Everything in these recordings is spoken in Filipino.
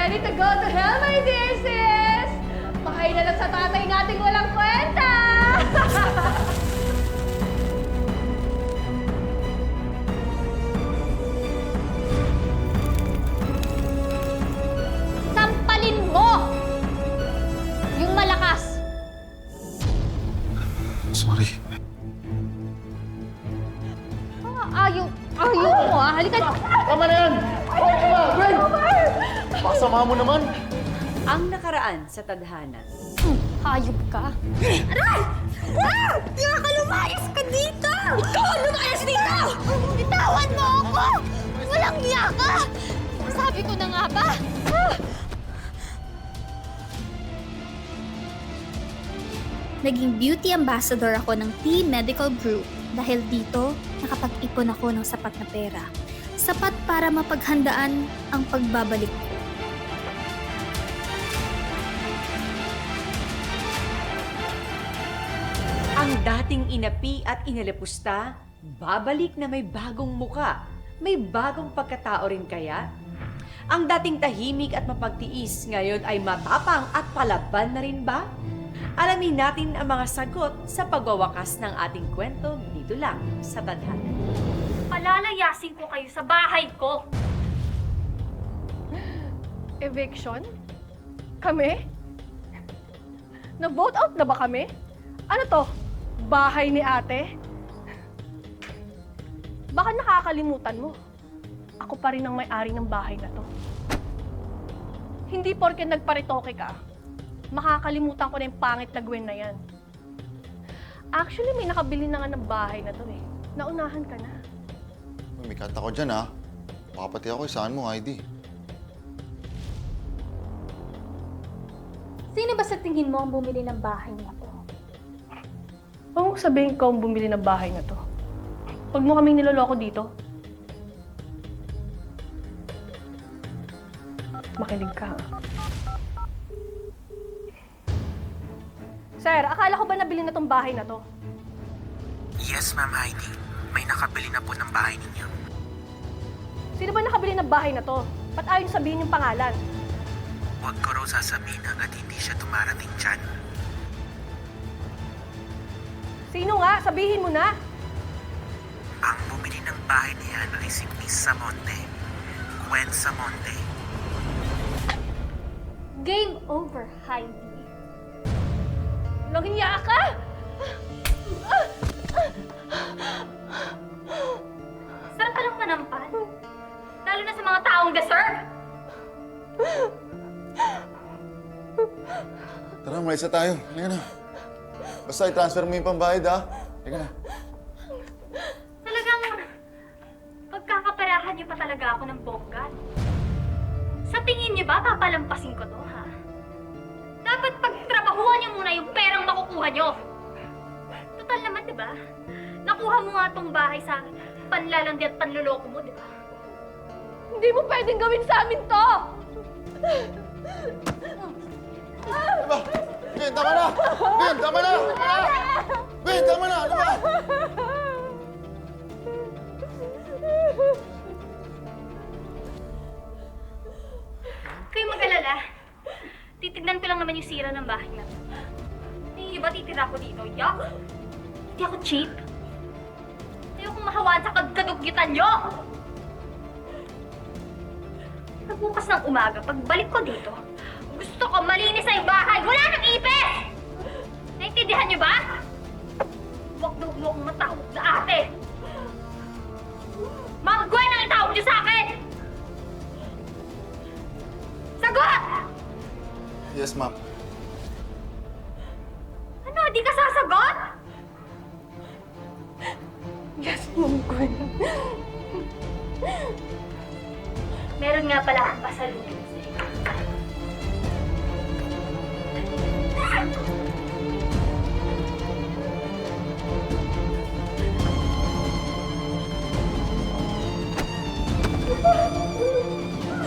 ready to go to hell, my dear sis? Bahay na lang sa tatay nating walang kwenta! Sampalin mo! Yung malakas! Sorry. Ayaw mo ah. Halika na. Tama na yan! Okay ka ba, Gwen? Pasama mo naman. Ang nakaraan sa tadhana. Hayop ka. Aray! Kaya ka lumayas ka dito! Ikaw ang lumayas dito! Bitawan mo ako! Walang hiya ka! Sabi ko na nga ba? Naging beauty ambassador ako ng Team Medical Group dahil dito nakapag-ipon ako ng sapat na pera. Sapat para mapaghandaan ang pagbabalik ko. Ang dating inapi at inalapusta, babalik na may bagong muka. May bagong pagkatao rin kaya? Ang dating tahimik at mapagtiis ngayon ay matapang at palaban na rin ba? Alamin natin ang mga sagot sa pagwawakas ng ating kwento dito lang sa Tadhana. Palalayasin ko kayo sa bahay ko. Eviction? Kami? Na-vote out na ba kami? Ano to? Bahay ni ate? Baka nakakalimutan mo. Ako pa rin ang may-ari ng bahay na to. Hindi porke nagparitoke ka, makakalimutan ko na yung pangit na Gwen na yan. Actually, may nakabili na nga ng bahay na to eh. Naunahan ka na. May kanta ko dyan, ha? Baka pati ako isaan mo, Heidi. Sino ba sa tingin mo ang bumili ng bahay na to? Huwag mong sabihin ko ang bumili ng bahay na to. Huwag mo kaming niloloko dito. Makinig ka. Sir, akala ko ba nabili na tong bahay na to? Yes, Ma'am Heidi. May nakabili na po ng bahay ninyo. Sino ba nakabili ng bahay na to? Ba't ayaw niyo sabihin yung pangalan? Huwag ko raw sasabihin hanggat hindi siya dumarating dyan. Sino nga? Sabihin mo na! Ang bumili ng bahay niyan ay si Miss Samonte. Gwen Samonte. Game over, Heidi. Nanghiya ka! Sarap ka lang manampan. Lalo na sa mga taong deserve. Tara, umalis na tayo. Halika na. Basta i-transfer mo yung pambayad, ha? Halika na. Talagang pagkakaperahan niyo pa talaga ako ng bongga. Sa tingin niyo ba papalampasin ko to, ha? Dapat pagtrabahuan niyo muna yung perang makukuha niyo. Total naman, di ba? Nakuha mo nga tong bahay sa panlalandi at panluloko mo, di ba? Hindi mo pwedeng gawin sa amin to! Diba? Ben, tama na! Ben, tama na! Tama na! Ben, tama na! Ano ba? Kayo mag-alala. Titignan ko lang naman yung sira ng bahay na to. Hindi ba titira ko dito? Yak! Hindi ako cheap. Ayokong mahawaan sa kagkadugyutan nyo! Bukas ng umaga, pagbalik ko dito, gusto ko malinis na yung bahay. Wala nang ipis! Naintindihan niyo ba? Huwag daw mo akong matawag sa ate. Ma'am Gwen ang itawag niyo sa akin! Sagot! Yes, ma'am. Ano, di ka sasagot? Yes, Ma'am Gwen. Meron nga pala akong pasalubong sa'yo.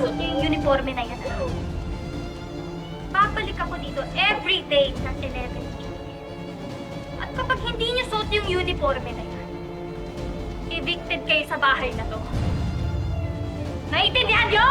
Suot niyo yung uniforme na yan. Babalik ako dito every day ng 11 a.m. At kapag hindi niyo suot yung uniforme na yan, evicted kayo sa bahay na to. Naiintindihan niyo?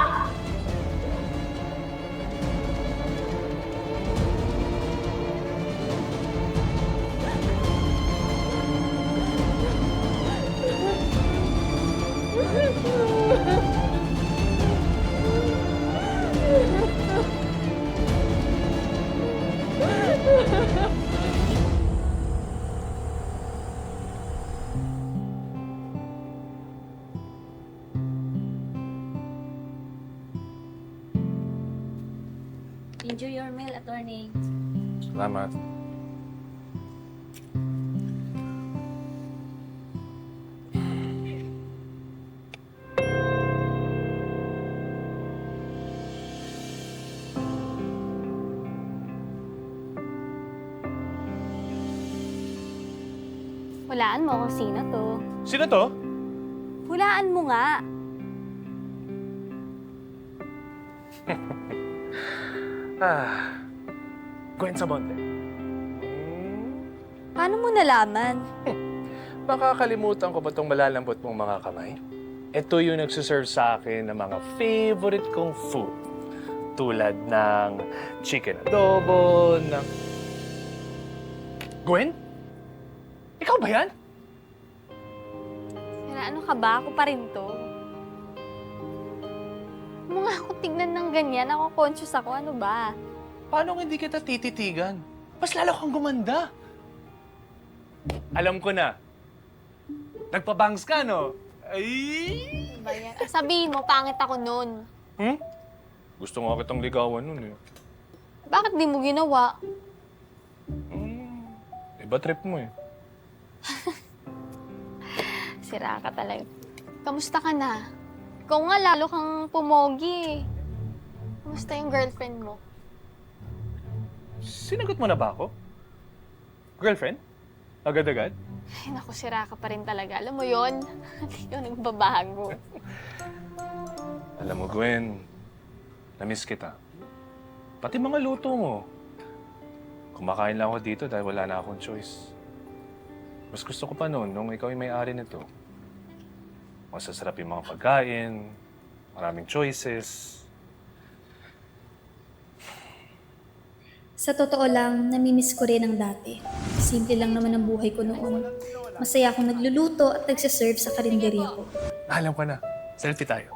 Armel, attorney. Salamat. Hulaan mo kung sino to. Sino to? Hulaan mo nga. Gwen Samonte. Paano mo nalaman? Makakalimutan ko ba itong malalambot mong mga kamay? Ito yung nagsuserve sa akin ng mga favorite kong food. Tulad ng chicken adobo, ng... Gwen? Ikaw ba yan? Kaya ano ka ba? Ako pa rin to. Huwag mo nga ako tignan ng ganyan. Ako conscious ako. Ano ba? Paano kung hindi kita tititigan? Mas lalo kang gumanda. Alam ko na. Nagpabangs ka, no? Ay! Ano ba yan? Sabihin mo, pangit ako nun. Gusto nga kitang ligawan nun, eh. Bakit di mo ginawa? Iba trip mo, eh. Sira ka talaga. Kamusta ka na? Ikaw nga lalo kang pumogi. Kamusta yung girlfriend mo? Sinagot mo na ba ako? Girlfriend? Agad-agad? Ay, naku, sira ka pa rin talaga. Alam mo yon, hindi ka nagbabago. Alam mo, Gwen, na-miss kita. Pati mga luto mo. Kumakain lang ako dito dahil wala na akong choice. Mas gusto ko pa noon nung ikaw yung may-ari nito. Masasarap yung mga pagkain, maraming choices. Sa totoo lang, namimiss ko rin ang dati. Simple lang naman ang buhay ko noon. Masaya akong nagluluto at nagsiserve sa karinderya ko. Alam ko na. Selfie tayo.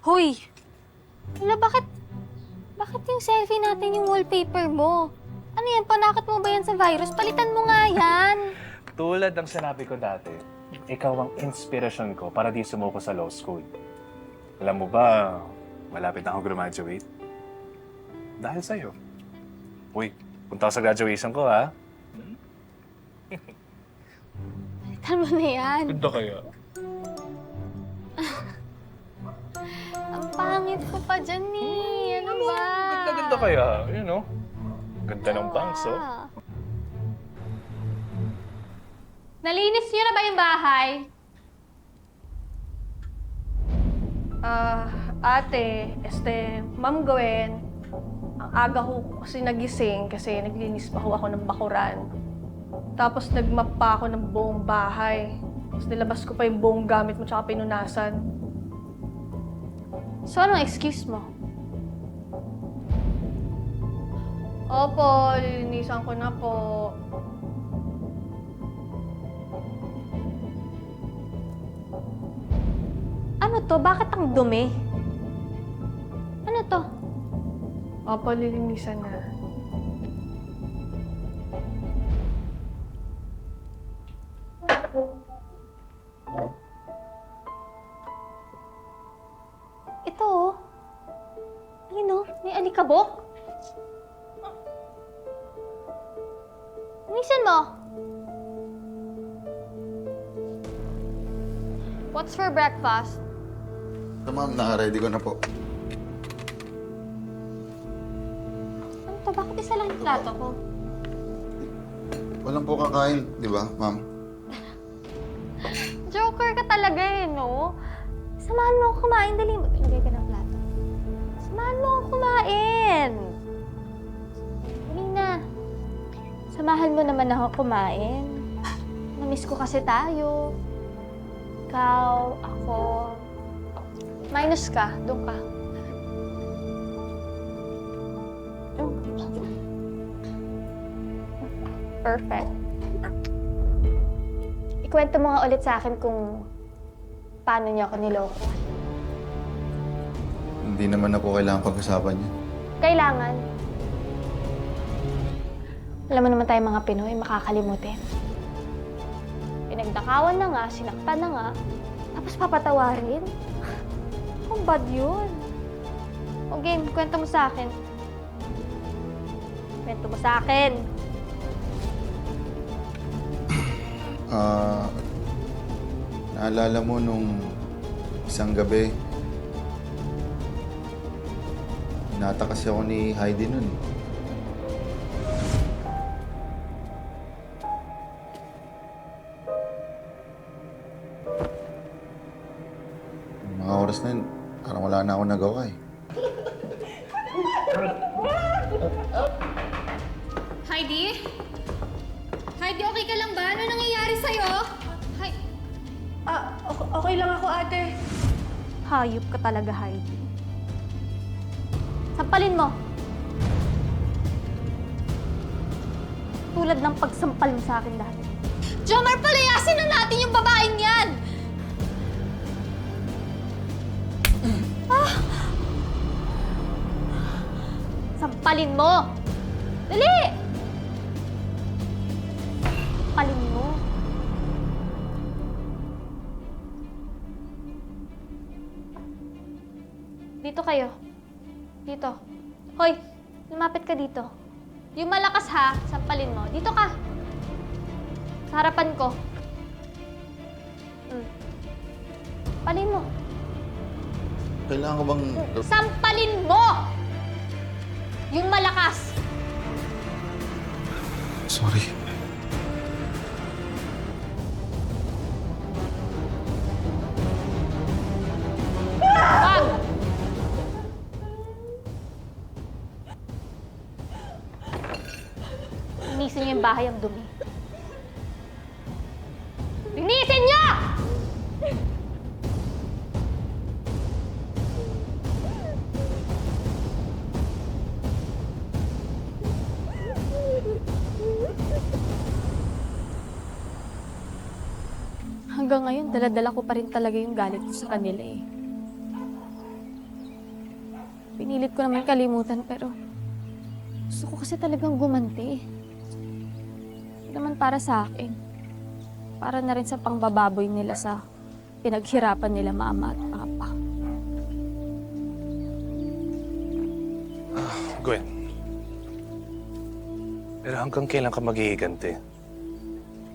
Hoy! Wala, bakit yung selfie natin yung wallpaper mo? Ano yan? Panakot mo ba yan sa virus? Palitan mo nga yan! Tulad ng sinabi ko dati, ikaw ang inspirasyon ko para di sumuko sa law school. Alam mo ba, malapit na ako graduate? Dahil sa'yo. Uy, punta ako sa graduation ko, ha? Palitan mo na yan. Ganda kaya? Ang pangit ko pa dyan eh. Ano ba? Ganda kaya? You know? Ganda ng bangs, oh. Ah. Nalinis niyo na ba yung bahay? Ate, Ma'am Gwen, ang aga ko kasi nagising kasi naglinis pa ho ako ng bakuran. Tapos nagmap pa ako ng buong bahay. Tapos nilabas ko pa yung buong gamit mo tsaka pinunasan. So, anong excuse mo? Opo, lilinisan ko na po. Ano to? Bakit ang dumi? Ano to? Opo, lilinisan na. Ito oh. Ayun oh, may alikabok. Linisan mo. What's for breakfast? Ito ma'am, naka-ready ko na po. Ano to? Bakit isa lang yung plato ko? Walang po kakain, di ba, ma'am? Joker ka talaga eh, no? Samahan mo ako kumain. Dali mo. Ilagay ka ng plato. Samahan mo ako kumain. Dali na. Samahan mo naman ako kumain. Namiss ko kasi tayo. Ikaw, ako. Minus ka. Doon ka. Perfect. Ikwento mo nga ulit sa akin kung paano niya ako niloko. Hindi naman na po kailangan pag-usapan yan. Kailangan. Alam mo naman tayo mga Pinoy, makakalimutin. Pinagnakawan na nga, sinaktan na nga, tapos papatawarin? Ang bad yun. O game, kwento mo sa akin. Kwento mo sa akin. Naalala mo nung isang gabi, hinata kasi ako ni Heidi nun. Yung mga oras na yun, parang wala na ako nagawa eh. Heidi? Heidi, okay ka lang ba? Ano nangyayari sa'yo? Okay lang ako, ate. Hayop ka talaga, Heidi. Sampalin mo. Tulad ng pagsampal mo sa akin dati. Jomar, palayasin na natin yung babaeng yan! Sampalin mo! Dali! Sampalin mo. Dito kayo. Dito. Hoy, lumapit ka dito. Yung malakas ha, sampalin mo. Dito ka. Sa harapan ko. Sampalin mo. Kailangan ko bang... Sampalin mo! Yung malakas. Sorry. Wag! Linisin niyo yung bahay ang dumi. Linisin niyo! Hanggang ngayon, dala-dala ko pa rin talaga yung galit ko sa kanila eh. Pinilit ko naman kalimutan pero gusto ko kasi talagang gumanti. Hindi naman para sa akin. Para na rin sa pangbababoy nila sa pinaghirapan nila mama at papa. Gwen. Pero hanggang kailan ka maghihiganti?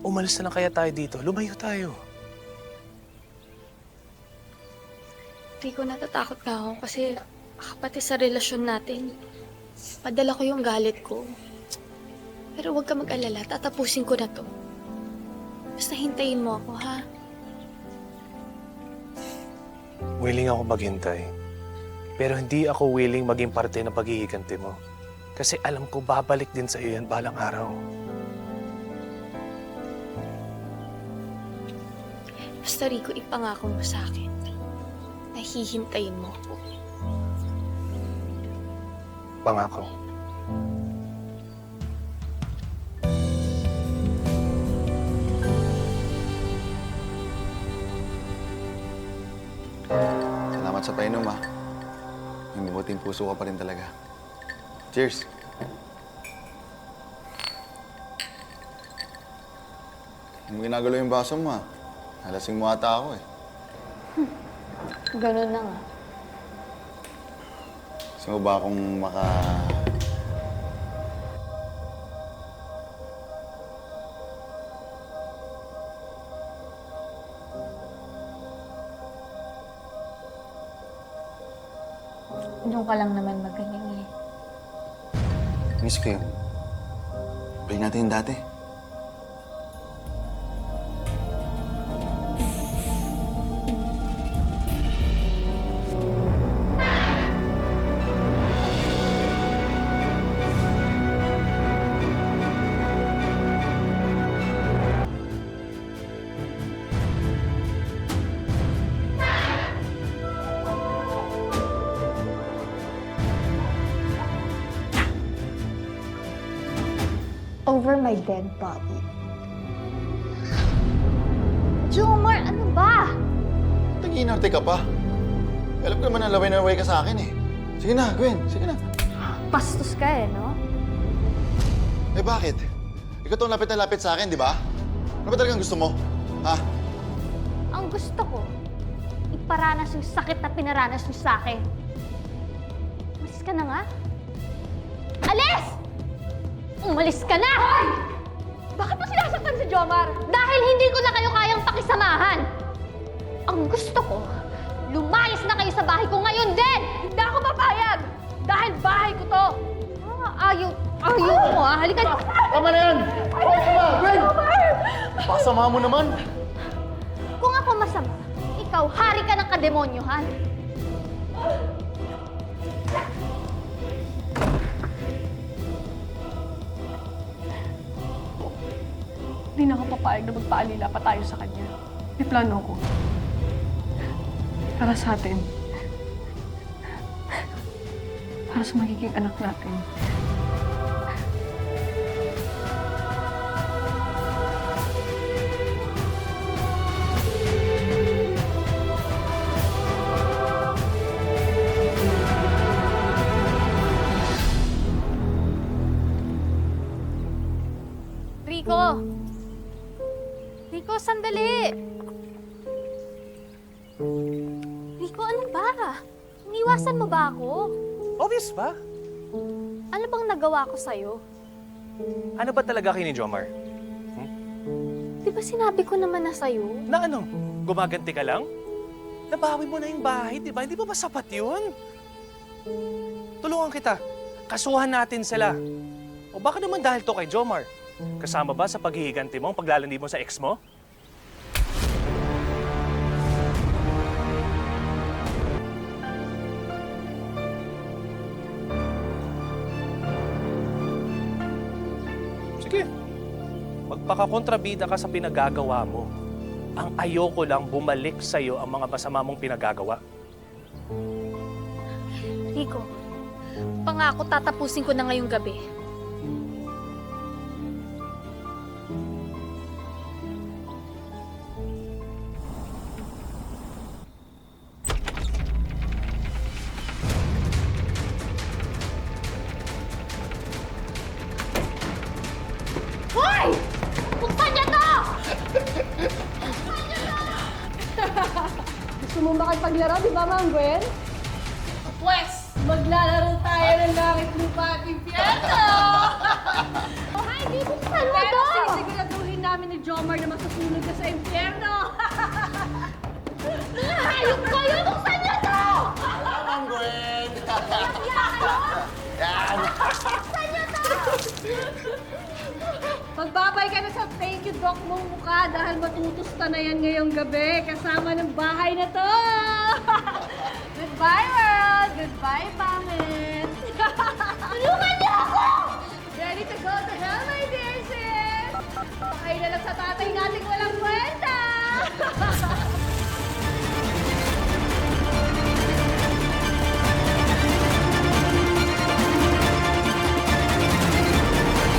Umalis na lang kaya tayo dito. Lumayo tayo. Rico, natatakot ka ako kasi pati sa relasyon natin, padala ko yung galit ko. Pero huwag ka mag-alala, tatapusin ko na to. Basta hintayin mo ako, ha? Willing ako maghintay. Pero hindi ako willing maging parte ng paghihiganti mo. Kasi alam ko babalik din sa iyo yan balang araw. Basta Rico, ipangako mo sa akin na hihintayin mo ako. Pangako. Salamat sa painom, ha. May mabuting puso ka pa rin talaga. Cheers! Hindi mo ginagalaw yung baso mo, ha. Nalasing mo ata ako, eh. Ganun na nga. Gusto mo ba akong Doon ka lang naman magaling eh. Miss ko yun. Balik natin yung dati. Over my dead body. Jomar, ano ba? Nag-iinarte ka pa. Alam ko naman na laway na laway ka sa akin, eh. Sige na, Gwen. Sige na. Bastos ka eh, no? Eh bakit? Ikaw tong lapit na lapit sa akin, di ba? Ano ba talagang gusto mo? Ha? Ang gusto ko, iparanas yung sakit na pinaranas niyo sa akin. Umalis ka na nga. Alis! Umalis ka na! Hoy! Bakit mo sinasaktan si Jomar? Dahil hindi ko na kayo kayang pakisamahan. Ang gusto ko, lumayas na kayo sa bahay ko ngayon din! Hindi ako papayag! Dahil bahay ko to! Ayaw mo ah. Halika. Tama na yan! Gwen! Pasama mo naman! Kung ako masama, ikaw, hari ka ng kademonyohan. Hindi na ako papayag na magpaalila pa tayo sa kanya. May plano ko. Para sa atin. Para sa magiging anak natin. Rico! Rico, sandali! Rico, ano ba? Iniwasan mo ba ako? Obvious ba? Ano bang nagawa ko sa'yo? Ano ba talaga kayo ni Jomar? Di ba sinabi ko naman na sa'yo? Na ano? Gumaganti ka lang? Nabawi mo na yung bahay, di ba? Hindi ba sapat yun? Tulungan kita. Kasuhan natin sila. O baka naman dahil to kay Jomar. Kasama ba sa paghihiganti mo ang paglalandi mo sa ex mo? Sige. Magpakakontrabida ka sa pinagagawa mo. Ang ayoko lang bumalik sa'yo ang mga masama mong pinagagawa. Rico, pangako tatapusin ko na ngayong gabi. Hoy! Buksan niyo to! Gusto mo makipaglaro, di ba, Ma'am Gwen? Pwes, maglalaro tayo ng langit lupa at impyerno! Ay, di buksan mo Pero to! sisiguraduhin namin ni Jomar na masusunod ka sa impyerno! Mga hayop kayo! Buksan niyo to! Ma'am Gwen! Yan! Magbabay ka na sa thank you doc mong mukha dahil matutusta na yan ngayong gabi kasama ng bahay na to! Goodbye, world! Goodbye, pangit! Tulungan niyo ako! Ready to go to hell, my dear sis! Kayo na lang sa tatay nating walang kwenta!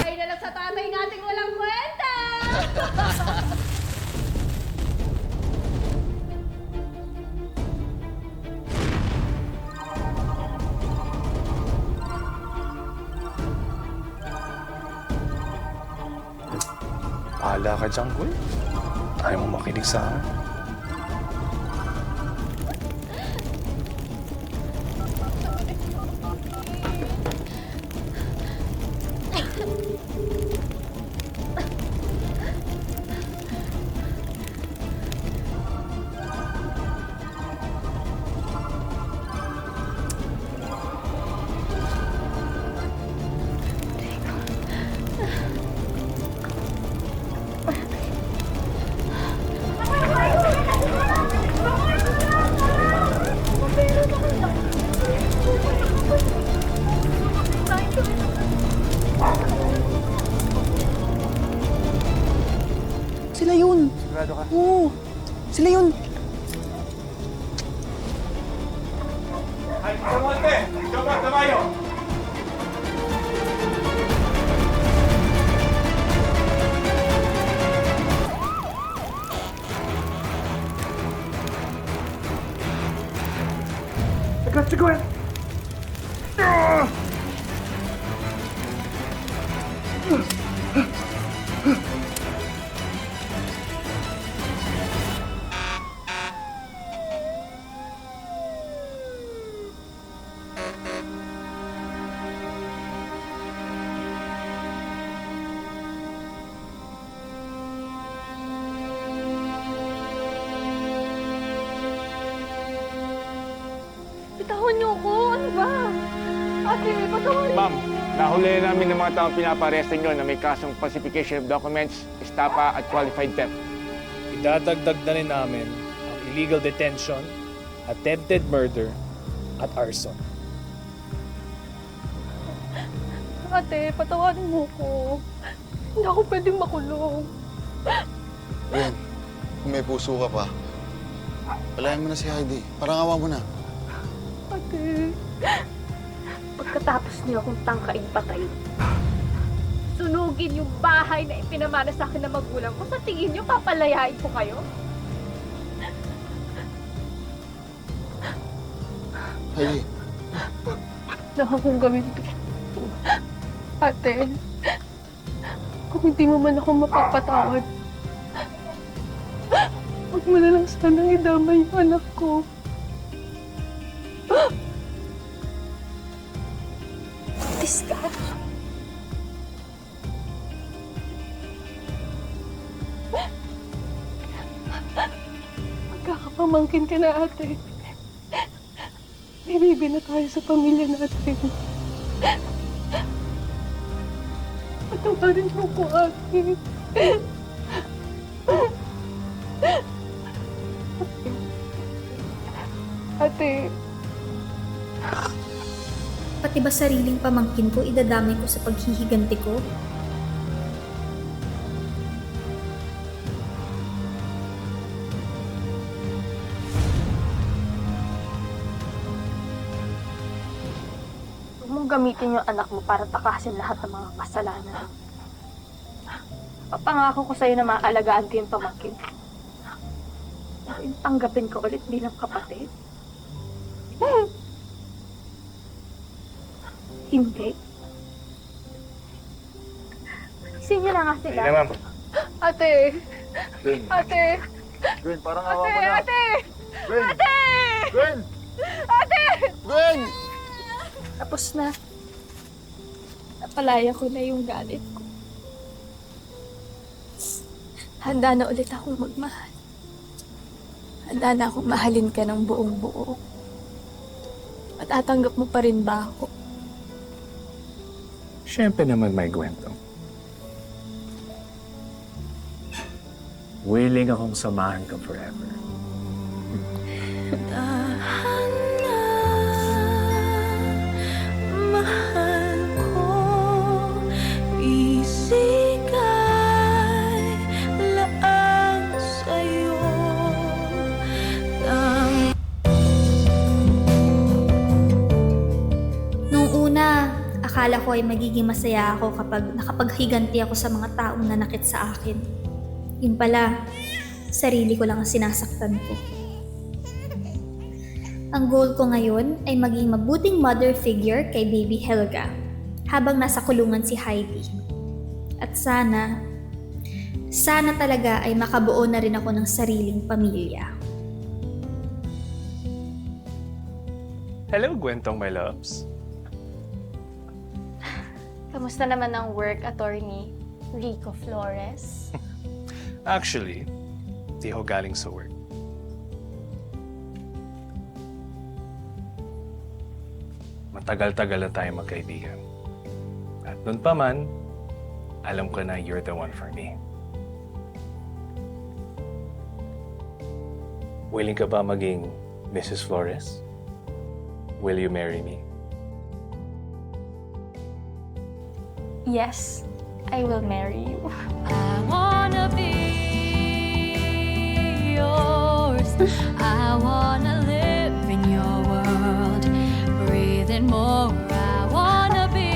Kayo na lang sa tatay nating walang kwenta! Pahala ka dyan, Gwen. Ayaw mo makinig sa akin. Sila yun. Sigurado ka? Oo. Sila yun. Ay, Samonte! Jomar, tamayo! Agad si Gwen! bitawan niyo ko. Ano ba? Ate, patawarin Ma'am, nahuli namin ng mga taong pinaparesto nyo na may kasong falsification of documents, estafa at qualified theft. Idadagdag na rin namin ang illegal detention, attempted murder, at arson. Ate, patawarin mo ko. Hindi ako pwedeng makulong. Gwen, kung may puso ka pa, palayan mo na si Heidi. Parang awa mo na. Ate, pagkatapos niyo akong tangkain patay, sunugin yung bahay na ipinamana sa akin ng magulang ko, sa tingin niyo papalayain ko kayo? Heidi, Wala akong gawin to. Ate, kung hindi mo man ako mapapatawad, huwag mo na lang sanang idama yung anak ko. Please, God. Magkakapamangkin ka na, ate. Binibi na tayo sa pamilya natin. Patawarin mo ko, ate. Ate, Pati ba sariling pamangkin ko idadamay ko sa paghihiganti ko? huwag mong gamitin yung anak mo para takasin lahat ng mga kasalanan. Papangako ko sa'yo na maaalagaan ko yung pamangkin. Tanggapin ko ulit bilang kapatid. Hindi. Alisin niyo na nga sila. Hindi na, ma'am. Ate! Gwen. Ate! Gwen, parang awa mo Ate! na. Ate! Gwen! Ate! Gwen! Ate! Gwen! Tapos na. Napalaya ko na yung galit ko. Handa na ulit akong magmahal. Handa na akong mahalin ka ng buong buo. At tatanggap mo pa rin ba ako? Siyempre naman may kwento. Willing akong samahan ka forever. Mahal ko, isigay laang sa'yo. Nung una, akala ko ay magiging masaya ako kapag nakapaghiganti ako sa mga taong nanakit sa akin. Yun pala, sarili ko lang ang sinasaktan ko. Ang goal ko ngayon ay maging mabuting mother figure kay baby Helga habang nasa kulungan si Heidi. At sana talaga ay makabuo na rin ako ng sariling pamilya. Hello, Gwentong, my loves. Kamusta naman ang work, attorney Rico Flores? Actually, di ho galing sa work. Matagal-tagal na tayo magkaibigan. At nun pa man, alam ko na you're the one for me. Willing ka ba maging Mrs. Flores? Will you marry me? Yes, I will marry you. I wanna be yours. I wanna live in your world, breathing more. I wanna be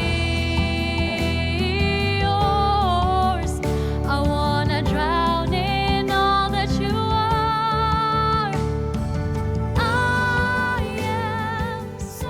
yours. I wanna drown in all that you are. I am so.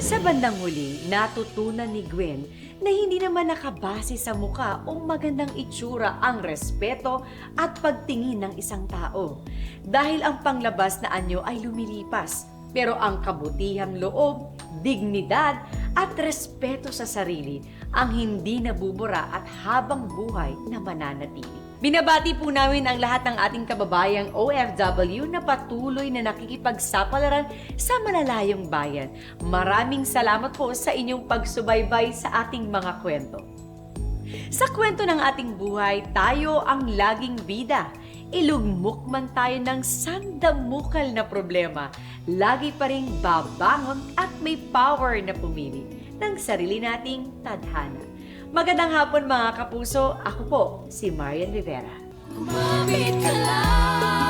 Sa bandang huli, natutunan ni Gwen na hindi naman nakabase sa muka o magandang itsura ang respeto at pagtingin ng isang tao. Dahil ang panglabas na anyo ay lumilipas, pero ang kabutihang loob, dignidad at respeto sa sarili ang hindi nabubura at habang buhay na mananatili. Binabati po namin ang lahat ng ating kababayang OFW na patuloy na nakikipagsapalaran sa malalayong bayan. Maraming salamat po sa inyong pagsubaybay sa ating mga kwento. Sa kwento ng ating buhay, tayo ang laging bida. Ilugmok man tayo ng sandamukal na problema, lagi pa rin babangon at may power na pumili ng sarili nating tadhana. Magandang hapon mga kapuso, ako po si Marian Rivera. Kumapit ka lang.